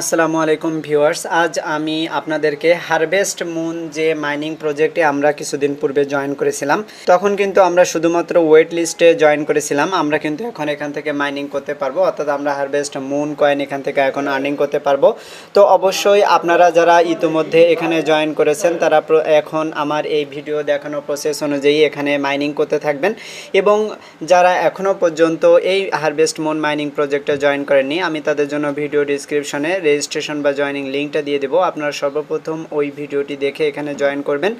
আসসালামু আলাইকুম ভিউয়ার্স, আজ আমি আপনাদেরকে হারভেস্ট মুন যে মাইনিং প্রজেক্টে আমরা কিছুদিন পূর্বে জয়েন করেছিলাম, তখন কিন্তু আমরা শুধুমাত্র ওয়েট লিস্টে জয়েন করেছিলাম। আমরা কিন্তু এখন এখান থেকে মাইনিং করতে পারবো, অর্থাৎ আমরা হারভেস্ট মুন কয়েন এখান থেকে এখন আর্নিং করতে পারবো। তো অবশ্যই আপনারা যারা ইতিমধ্যে এখানে জয়েন করেছেন তারা এখন আমার এই ভিডিও দেখানো প্রসেস অনুযায়ী এখানে মাইনিং করতে থাকবেন, এবং যারা এখনও পর্যন্ত এই হারভেস্ট মুন মাইনিং প্রজেক্টে জয়েন করেননি, আমি তাদের জন্য ভিডিও ডিসক্রিপশনে রেজিস্ট্রেশন বা জয়েনিং লিঙ্কটা দিয়ে দেবো। আপনারা সর্বপ্রথম ওই ভিডিওটি দেখে এখানে জয়েন করবেন,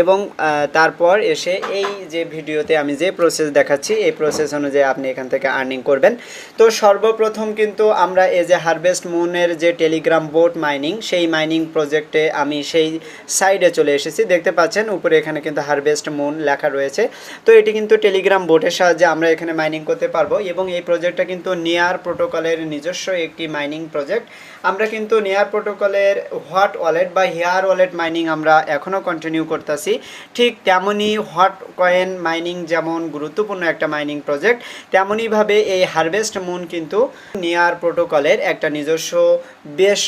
এবং তারপর এসে এই যে ভিডিওতে আমি যে প্রসেস দেখাচ্ছি এই প্রসেস অনুযায়ী আপনি এখান থেকে আর্নিং করবেন। তো সর্বপ্রথম কিন্তু আমরা এই যে হারভেস্ট মুনের যে টেলিগ্রাম বোট মাইনিং, সেই মাইনিং প্রজেক্টে আমি সেই সাইডে চলে এসেছি। দেখতে পাচ্ছেন উপরে এখানে কিন্তু হারভেস্ট মুন লেখা রয়েছে। তো এটি কিন্তু টেলিগ্রাম বোটের সাহায্যে আমরা এখানে মাইনিং করতে পারবো, এবং এই প্রজেক্টটা কিন্তু নেয়ার প্রোটোকলের নিজস্ব একটি মাইনিং প্রজেক্ট। আমরা কিন্তু নেয়ার প্রোটোকলের হোয়াট ওয়ালেট বা হেয়ার ওয়ালেট মাইনিং আমরা এখনও কন্টিনিউ করতেছি। ঠিক তেমনই হোয়াট কয়েন মাইনিং যেমন গুরুত্বপূর্ণ একটা মাইনিং প্রজেক্ট, তেমনইভাবে এই হারভেস্ট মুন কিন্তু নেয়ার প্রোটোকলের একটা নিজস্ব বেশ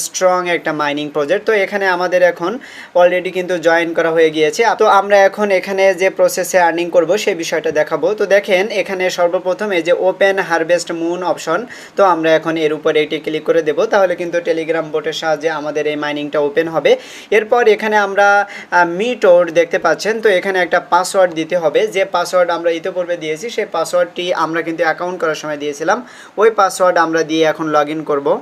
স্ট্রং একটা মাইনিং প্রজেক্ট। তো এখানে আমাদের এখন অলরেডি কিন্তু জয়েন করা হয়ে গিয়েছে। তো আমরা এখন এখানে যে প্রসেসে আর্নিং করব সেই বিষয়টা দেখাবো। তো দেখেন এখানে সর্বপ্রথম এই যে ওপেন হারভেস্ট মুন অপশন, তো আমরা এখন এর উপরে এটি ক্লিক করে দেব, তাহলে কিন্তু টেলিগ্রাম বোটের সাহায্যে আমাদের এই মাইনিংটা ওপেন হবে। এরপর এখানে আমরা মিটোর দেখতে পাচ্ছেন, তো এখানে একটা পাসওয়ার্ড দিতে হবে। যে পাসওয়ার্ড আমরা ইতিপূর্বে দিয়েছি সেই পাসওয়ার্ডটি আমরা কিন্তু অ্যাকাউন্ট করার সময় দিয়েছিলাম, ওই পাসওয়ার্ড আমরা দিয়ে এখন লগ ইন করবো।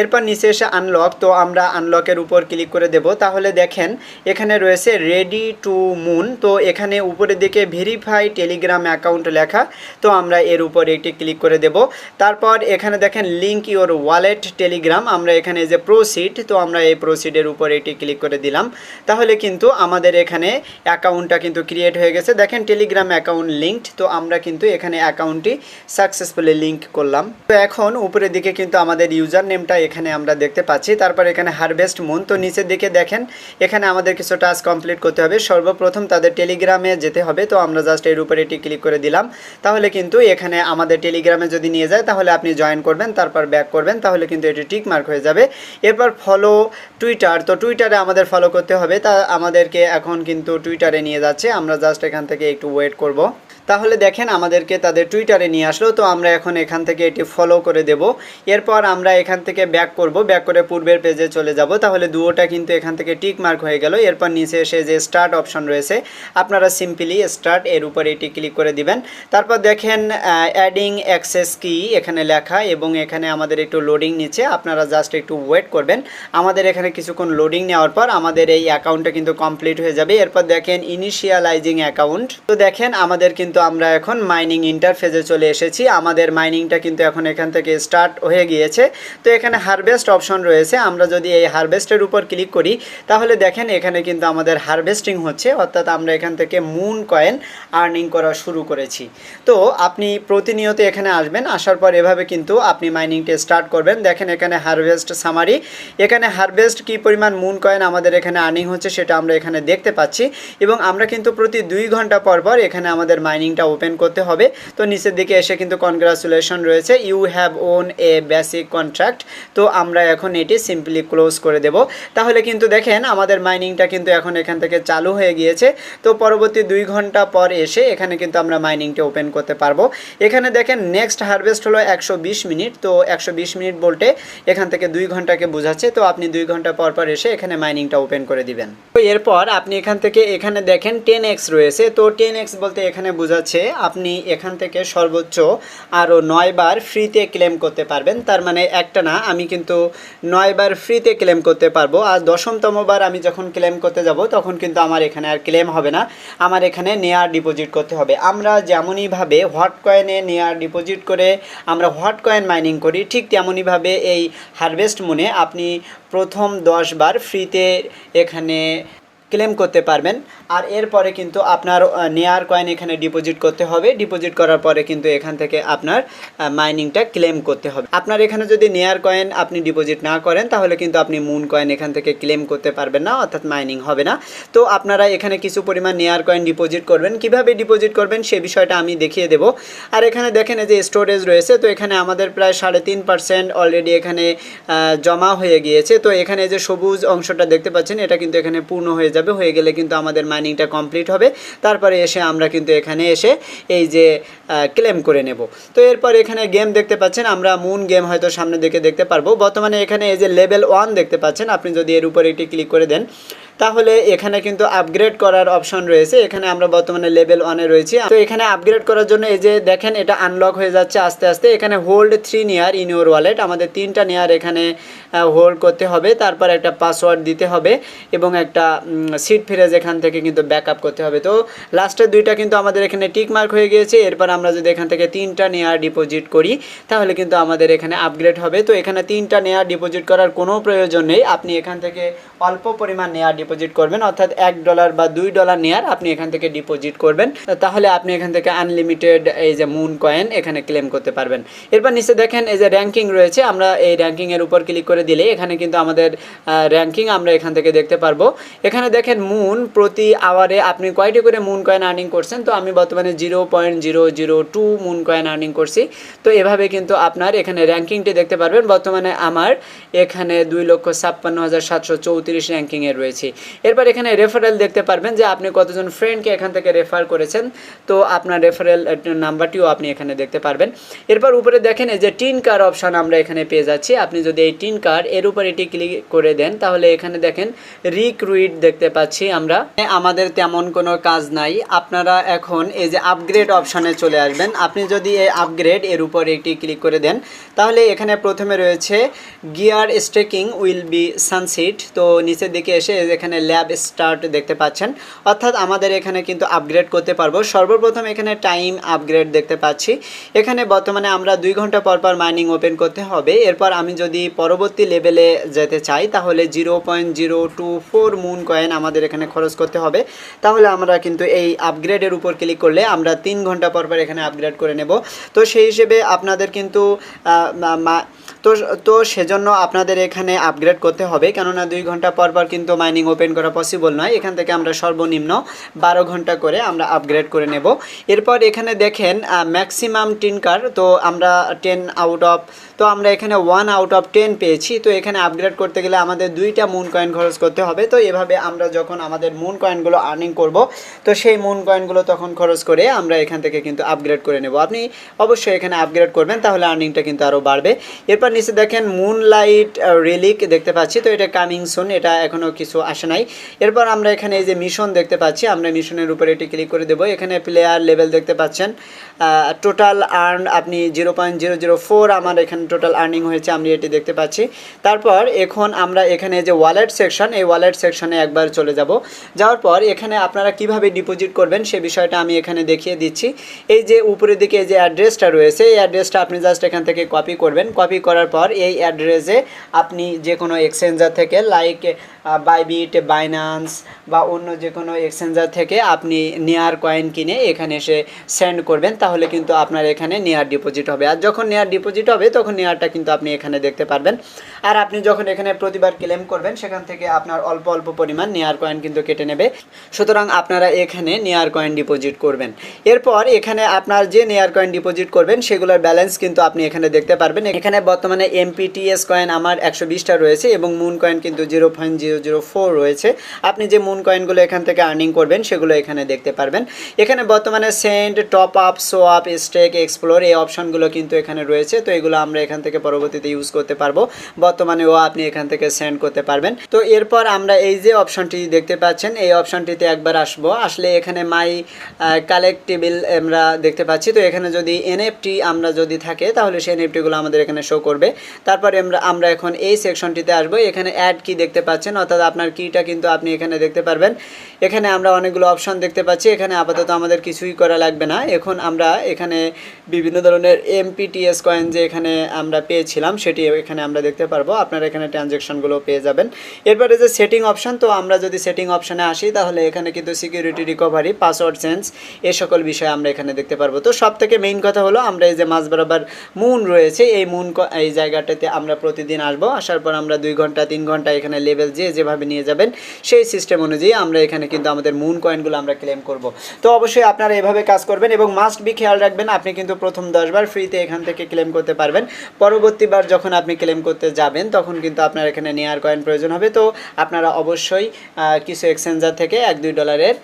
এরপর নিচে এসে আনলক, তো আমরা আনলকের উপর ক্লিক করে দেব। তাহলে দেখেন এখানে রয়েছে রেডি টু মুন, তো এখানে উপরের দিকে ভেরিফাই টেলিগ্রাম অ্যাকাউন্ট লেখা, তো আমরা এর উপর একটি ক্লিক করে দেব। তারপর এখানে দেখেন লিঙ্ক ইওর ওয়ালেট টেলিগ্রাম, আমরা এখানে যে প্রসিড, তো আমরা এই প্রসিডের উপর এটি ক্লিক করে দিলাম। তাহলে কিন্তু আমাদের এখানে অ্যাকাউন্টটা কিন্তু ক্রিয়েট হয়ে গেছে। দেখেন টেলিগ্রাম অ্যাকাউন্ট লিঙ্কড, তো আমরা কিন্তু এখানে অ্যাকাউন্টটি সাকসেসফুলি লিঙ্ক করলাম। তো এখন উপরের দিকে কিন্তু আমাদের ইউজার নেমটা এখানে আমরা দেখতে পাচ্ছি। তারপর এখানে হারভেস্ট মুন, তো নিচের দিকে দেখেন এখানে আমাদের কিছু টাস্ক কমপ্লিট করতে হবে। সর্বপ্রথম তাদের টেলিগ্রামে যেতে হবে, তো আমরা জাস্ট এর উপরে এটি ক্লিক করে দিলাম। তাহলে কিন্তু এখানে আমাদের টেলিগ্রামে যদি নিয়ে যায় তাহলে আপনি জয়েন করবেন, তারপর ব্যাক করবেন, তাহলে কিন্তু এটি টিক মার্ক হয়ে যাবে। এরপর ফলো টুইটার, তো টুইটারে আমাদের ফলো করতে হবে, তা আমাদেরকে এখন কিন্তু টুইটারে নিয়ে যাচ্ছে। আমরা জাস্ট এখান থেকে একটু ওয়েট করব। তাহলে দেখেন আমাদেরকে তাদের টুইটারে নিয়ে আসলো, তো আমরা এখন এখান থেকে এটি ফলো করে দেব। এরপর আমরা এখান থেকে ব্যাক করব, ব্যাক করে পূর্বের পেজে চলে যাব। তাহলে দুটোটা কিন্তু এখান থেকে টিক মার্ক হয়ে গেল। এরপর নিচে এসে যে স্টার্ট অপশন রয়েছে, আপনারা সিম্পলি স্টার্ট এর উপর এটি ক্লিক করে দিবেন। তারপর দেখেন অ্যাডিং অ্যাক্সেস কি এখানে লেখা, এবং এখানে আমাদের একটু লোডিং নিচ্ছে, আপনারা জাস্ট একটু ওয়েট করবেন। আমাদের এখানে কিছুক্ষণ লোডিং নেওয়ার পর আমাদের এই অ্যাকাউন্টটা কিন্তু কমপ্লিট হয়ে যাবে। এরপর দেখেন ইনিশিয়ালাইজিং অ্যাকাউন্ট, তো দেখেন আমাদের কিন্তু আমরা এখন মাইনিং ইন্টারফেসে চলে এসেছি। আমাদের মাইনিংটা কিন্তু এখন এখান থেকে স্টার্ট হয়ে গিয়েছে। তো এখানে হারভেস্ট অপশন রয়েছে, আমরা যদি এই হারভেস্টের উপর ক্লিক করি তাহলে দেখেন এখানে কিন্তু আমাদের হারভেস্টিং হচ্ছে, অর্থাৎ আমরা এখান থেকে মুন কয়েন আর্নিং করা শুরু করেছি। তো আপনি প্রতিনিয়ত এখানে আসবেন, আসার পর এভাবে কিন্তু আপনি মাইনিংটা স্টার্ট করবেন। দেখেন এখানে হারভেস্ট সামারি, এখানে হারভেস্ট কী পরিমাণ মুন কয়েন আমাদের এখানে আর্নিং হচ্ছে সেটা আমরা এখানে দেখতে পাচ্ছি, এবং আমরা কিন্তু প্রতি 2 ঘন্টা পর পর এখানে আমাদের মাইনিংটা ওপেন করতে হবে। তো নিচের দিকে এসে কিন্তু কনগ্রাচুলেশন রয়েছে, you have won a basic contract, তো আমরা এখন এটি সিম্পলি ক্লোজ করে দেব। তাহলে কিন্তু দেখেন আমাদের মাইনিংটা কিন্তু এখন এখান থেকে চালু হয়ে গিয়েছে। তো পরবর্তী 2 ঘন্টা পর এসে এখানে কিন্তু আমরা মাইনিংটা ওপেন করতে পারবো। এখানে দেখেন নেক্সট হারভেস্ট হলো 120 মিনিট, তো 120 মিনিট বলতে এখান থেকে 2 ঘন্টাকে বোঝাচ্ছে। তো আপনি 2 ঘন্টা পর পর এসে এখানে মাইনিংটা ওপেন করে দিবেন। তো এরপর আপনি এখান থেকে এখানে দেখেন 10x রয়েছে, তো 10x বলতে এখানে বোঝাচ্ছে আপনি এখান থেকে সর্বোচ্চ আরও 9 বার ফ্রিতে ক্লেম করতে পারবেন। তার মানে একটা না, আমি কিন্তু 9 বার ফ্রিতে ক্লেম করতে পারবো। আর 10তম বার আমি যখন ক্লেম করতে যাব তখন কিন্তু আমার এখানে আর ক্লেম হবে না, আমার এখানে নেয়ার ডিপোজিট করতে হবে। আমরা যেমনইভাবে হোয়াট কয়েনে নেয়ার ডিপোজিট করে আমরা হোয়াট কয়েন মাইনিং করি, ঠিক তেমনইভাবে এই হারভেস্ট মুনে আপনি প্রথম 10 বার ফ্রিতে এখানে ক্লেম করতে পারবেন। আর এরপরে কিন্তু আপনার নেয়ার কয়েন এখানে ডিপোজিট করতে হবে। ডিপোজিট করার পরে কিন্তু এখান থেকে আপনার মাইনিংটা ক্লেম করতে হবে। আপনার এখানে যদি নেয়ার কয়েন আপনি ডিপোজিট না করেন তাহলে কিন্তু আপনি মুন কয়েন এখান থেকে ক্লেম করতে পারবেন না, অর্থাৎ মাইনিং হবে না। তো আপনারা এখানে কিছু পরিমাণ নেয়ার কয়েন ডিপোজিট করবেন। কিভাবে ডিপোজিট করবেন সে বিষয়টা আমি দেখিয়ে দেব। আর এখানে দেখেন যে স্টোরেজ রয়েছে, তো এখানে আমাদের প্রায় 3.5% অলরেডি এখানে জমা হয়ে গিয়েছে। তো এখানে যে সবুজ অংশটা দেখতে পাচ্ছেন এটা কিন্তু এখানে পূর্ণ হয়ে যাবে, হয়ে গেলে কিন্তু আমাদের মাইনিংটা কমপ্লিট হবে। তারপরে এসে আমরা কিন্তু এখানে এসে এই যে ক্লেম করে নেব। তো এরপর এখানে গেম দেখতে পাচ্ছেন, আমরা মুন গেম হয়তো সামনে দিকে দেখতে পারবো। বর্তমানে এখানে এই যে লেভেল 1 দেখতে পাচ্ছেন, আপনি যদি এর উপরে একটি ক্লিক করে দেন তাহলে এখানে কিন্তু আপগ্রেড করার অপশন রয়েছে। এখানে আমরা বর্তমানে লেভেল 1-এ রয়েছি। তো এখানে আপগ্রেড করার জন্য এই যে দেখেন এটা আনলক হয়ে যাচ্ছে আস্তে আস্তে। এখানে হোল্ড 3 নেয়ার ইন ইউর ওয়ালেট, আমাদের 3টা নেয়ার এখানে হোল্ড করতে হবে, তারপর একটা পাসওয়ার্ড দিতে হবে এবং একটা সিট ফ্রেজ এখান থেকে কিন্তু ব্যাকআপ করতে হবে। তো লাস্টের 2টা কিন্তু আমাদের এখানে টিক মার্ক হয়ে গিয়েছে। এরপর আমরা যদি এখান থেকে 3টা নেয়ার ডিপোজিট করি তাহলে কিন্তু আমাদের এখানে আপগ্রেড হবে। তো এখানে 3টা নেয়ার ডিপোজিট করার কোনো প্রয়োজন নেই, আপনি এখান থেকে অল্প পরিমাণ নেয়ার ডিপোজিট করবেন, অর্থাৎ $1 বা $2 নেয়ার আপনি এখান থেকে ডিপোজিট করবেন, তাহলে আপনি এখান থেকে আনলিমিটেড এই যে মুন কয়েন এখানে ক্লেম করতে পারবেন। এরপর নিচে দেখেন এই যে র্যাঙ্কিং রয়েছে, আমরা এই র্যাঙ্কিংয়ের উপর ক্লিক করে দিলে এখানে কিন্তু আমাদের র্যাঙ্কিং আমরা এখান থেকে দেখতে পারবো। এখানে দেখেন মুন প্রতি আওয়ারে আপনি কয়টি করে মুন কয়েন আর্নিং করছেন। তো আমি বর্তমানে 0.002 মুন কয়েন আর্নিং করছি। তো এভাবে কিন্তু আপনার এখানে র্যাঙ্কিংটি দেখতে পারবেন। বর্তমানে আমার এখানে 2,56,734 র্যাঙ্কিংয়ে রয়েছে। এরপর এখানে রেফারেল দেখতে পারবেন যে আপনি কতজন ফ্রেন্ডকে এখান থেকে রেফার করেছেন, তো আপনার রেফারেল নাম্বারটিও আপনি এখানে দেখতে পারবেন। এরপর উপরে দেখেন এই যে টিন কার অপশান আমরা এখানে পেয়ে যাচ্ছি। আপনি যদি এই টিন কার এর উপর এটি ক্লিক করে দেন তাহলে এখানে দেখেন রিক্রুইট দেখতে পাচ্ছি আমরা। আমাদের তেমন কোনো কাজ নাই, আপনারা এখন এই যে আপগ্রেড অপশানে চলে আসবেন। আপনি যদি এই আপগ্রেড এর উপর একটি ক্লিক করে দেন তাহলে এখানে প্রথমে রয়েছে গিয়ার স্টেকিং উইল বি সানসিট। তো নিচের দিকে এসে এখানে ল্যাব স্টার্ট দেখতে পাচ্ছেন, অর্থাৎ আমাদের এখানে কিন্তু আপগ্রেড করতে পারবো। সর্বপ্রথম এখানে টাইম আপগ্রেড দেখতে পাচ্ছি, এখানে বর্তমানে আমরা 2 ঘন্টা পর পর মাইনিং ওপেন করতে হবে। এরপর আমি যদি পরবর্তী লেভেলে যেতে চাই তাহলে 0.024 মুন কয়েন আমাদের এখানে খরচ করতে হবে। তাহলে আমরা কিন্তু এই আপগ্রেডের উপর ক্লিক করলে আমরা 3 ঘন্টা পর পর এখানে আপগ্রেড করে নেব। তো সেই হিসেবে আপনাদের কিন্তু তো সেজন্য আপনাদের এখানে আপগ্রেড করতে হবে, কেননা 2 ঘন্টা পর পর কিন্তু মাইনিং ওপেন করা পসিবল নয়। এখান থেকে আমরা সর্বনিম্ন 12 ঘন্টা করে আমরা আপগ্রেড করে নেব। এরপর এখানে দেখেন ম্যাক্সিমাম টিনকার, তো আমরা 10 আউট অফ, তো আমরা এখানে 1 আউট অফ 10 পেয়েছি। তো এখানে আপগ্রেড করতে গেলে আমাদের 2টা মুন কয়েন খরচ করতে হবে। তো এভাবে আমরা যখন আমাদের মুন কয়েনগুলো আর্নিং করব তো সেই মুন কয়েনগুলো তখন খরচ করে আমরা এখান থেকে কিন্তু আপগ্রেড করে নেব। আপনি অবশ্যই এখানে আপগ্রেড করবেন, তাহলে আর্নিংটা কিন্তু আরও বাড়বে। এরপর নিচে দেখেন মুনলাইট রিলিক দেখতে পাচ্ছি, তো এটা কামিং সুন, এটা এখনও কিছু আসে নাই। এরপর আমরা এখানে এই যে মিশন দেখতে পাচ্ছি, আমরা মিশনের উপরে এটি ক্লিক করে দেবো। এখানে প্লেয়ার লেভেল দেখতে পাচ্ছেন, টোটাল আর্ন আপনি 0.004 আমার এখানে টোটাল আর্নিং হয়েছে, আমি এটি দেখতে পাচ্ছি। তারপর এখন আমরা এখানে যে ওয়ালেট সেকশন, এই ওয়ালেট সেকশনে একবার চলে যাব। যাওয়ার পর এখানে আপনারা কিভাবে ডিপোজিট করবেন সে বিষয়টা আমি এখানে দেখিয়ে দিচ্ছি। এই যে উপরের দিকে যে অ্যাড্রেসটা রয়েছে এই অ্যাড্রেসটা আপনি জাস্ট এখান থেকে কপি করবেন। কপি করার পর এই অ্যাড্রেসে আপনি যে কোনো এক্সচেঞ্জার থেকে লাইক বাইবিট, বাইন্যান্স বা অন্য যে কোনো এক্সচেঞ্জার থেকে আপনি নেয়ার কয়েন কিনে এখানে এসে সেন্ড করবেন, তাহলে কিন্তু আপনার এখানে নেয়ার ডিপোজিট হবে। আর যখন নেয়ার ডিপোজিট হবে তখন নেয়ারটা কিন্তু আপনি এখানে দেখতে পারবেন। আর আপনি যখন এখানে প্রতিবার ক্লেম করবেন সেখান থেকে আপনার অল্প অল্প পরিমাণ নেয়ার কয়েন কিন্তু কেটে নেবে। সুতরাং আপনারা এখানে নেয়ার কয়েন ডিপোজিট করবেন। এরপর এখানে আপনার যে নেয়ার কয়েন ডিপোজিট করবেন সেগুলোর ব্যালেন্স কিন্তু আপনি এখানে দেখতে পারবেন। এখানে বর্তমানে এমপিটিএস কয়েন আমার 120টা রয়েছে এবং মুন কয়েন কিন্তু 0.004 রয়েছে। আপনি যে মুন কয়েনগুলো এখান থেকে আর্নিং করবেন সেগুলো এখানে দেখতে পারবেন। এখানে বর্তমানে send, top up, show up, stake, explore এই অপশনগুলো কিন্তু এখানে রয়েছে। তো এগুলো আমরা এখান থেকে পরবর্তীতে ইউজ করতে পারবো। বর্তমানেও আপনি এখান থেকে সেন্ড করতে পারবেন। তো এরপর আমরা এই যে অপশনটি দেখতে পাচ্ছেন এই অপশনটিতে একবার আসলে এখানে মাই কালেক্টেবল আমরা দেখতে পাচ্ছি। তো এখানে যদি এনএফটি আমরা যদি থাকে তাহলে সেই এনএফটিগুলো আমাদের এখানে শো করবে। তারপরে আমরা এখন এই সেকশনটিতে আসবো। এখানে অ্যাড কি দেখতে পাচ্ছেন, অর্থাৎ আপনার কিটা কিন্তু আপনি এখানে দেখতে পারবেন। এখানে আমরা অনেকগুলো অপশন দেখতে পাচ্ছি। এখানে আপাতত আমাদের কিছুই করা লাগবে না। এখন আমরা এখানে বিভিন্ন ধরনের এমপিটিএস কয়েন যে এখানে আমরা পেয়েছিলাম সেটি এখানে আমরা দেখতে পারবো। আপনারা এখানে ট্রানজ্যাকশনগুলো পেয়ে যাবেন। এরপরে যে সেটিং অপশন, তো আমরা যদি সেটিং অপশনে আসি তাহলে এখানে কিন্তু সিকিউরিটি রিকভারি, পাসওয়ার্ড চেঞ্জ এ সকল বিষয় আমরা এখানে দেখতে পারবো। তো সব থেকে মেইন কথা হলো আমরা এই যে মাঝ বরাবর মুন রয়েছে, এই মুন এই জায়গাটাতে আমরা প্রতিদিন আসবো। আসার পর আমরা 2 ঘন্টা 3 ঘন্টা এখানে লেভেল যেভাবে নিয়ে যাবেন সেই সিস্টেম অনুযায়ী আমরা এখানে কিন্তু আমাদের মুন কয়েনগুলো আমরা ক্লেম করব। তো অবশ্যই আপনারা এভাবে কাজ করবেন এবং মাস্ট বি খেয়াল রাখবেন আপনি কিন্তু প্রথম 10 বার ফ্রিতে এখান থেকে ক্লেম করতে পারবেন। পরবর্তীবার যখন আপনি ক্লেম করতে যাবেন তখন কিন্তু আপনার এখানে নেয়ার কয়েন প্রয়োজন হবে। তো আপনারা অবশ্যই কিছু এক্সচেঞ্জার থেকে $1-2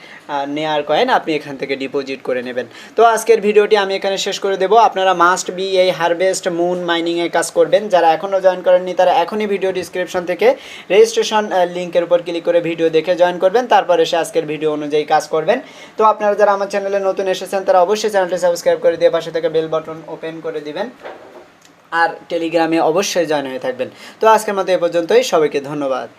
নেয়ার কয়েন আপনি এখান থেকে ডিপোজিট করে নেবেন। তো আজকের ভিডিওটি আমি এখানে শেষ করে দেবো। আপনারা মাস্ট বি এই হারভেস্ট মুন মাইনিংয়ে কাজ করবেন। যারা এখনও জয়েন করেননি তারা এখনই ভিডিও ডিসক্রিপশন থেকে রেজিস্ট্রেশন লিঙ্কের উপর ক্লিক করে ভিডিও দেখে জয়েন করবেন, তারপর এসে আজকের ভিডিও অনুযায়ী কাজ করবেন। তো আপনারা যারা আমার চ্যানেলে নতুন এসেছেন তারা অবশ্যই চ্যানেলটি সাবস্ক্রাইব করে দিয়ে পাশে থেকে বেল বাটন ওপেন করে দিবেন আর টেলিগ্রামে অবশ্যই জয়েন হয়ে থাকবেন। তো আজকের মতো এ পর্যন্তই, সবাইকে ধন্যবাদ।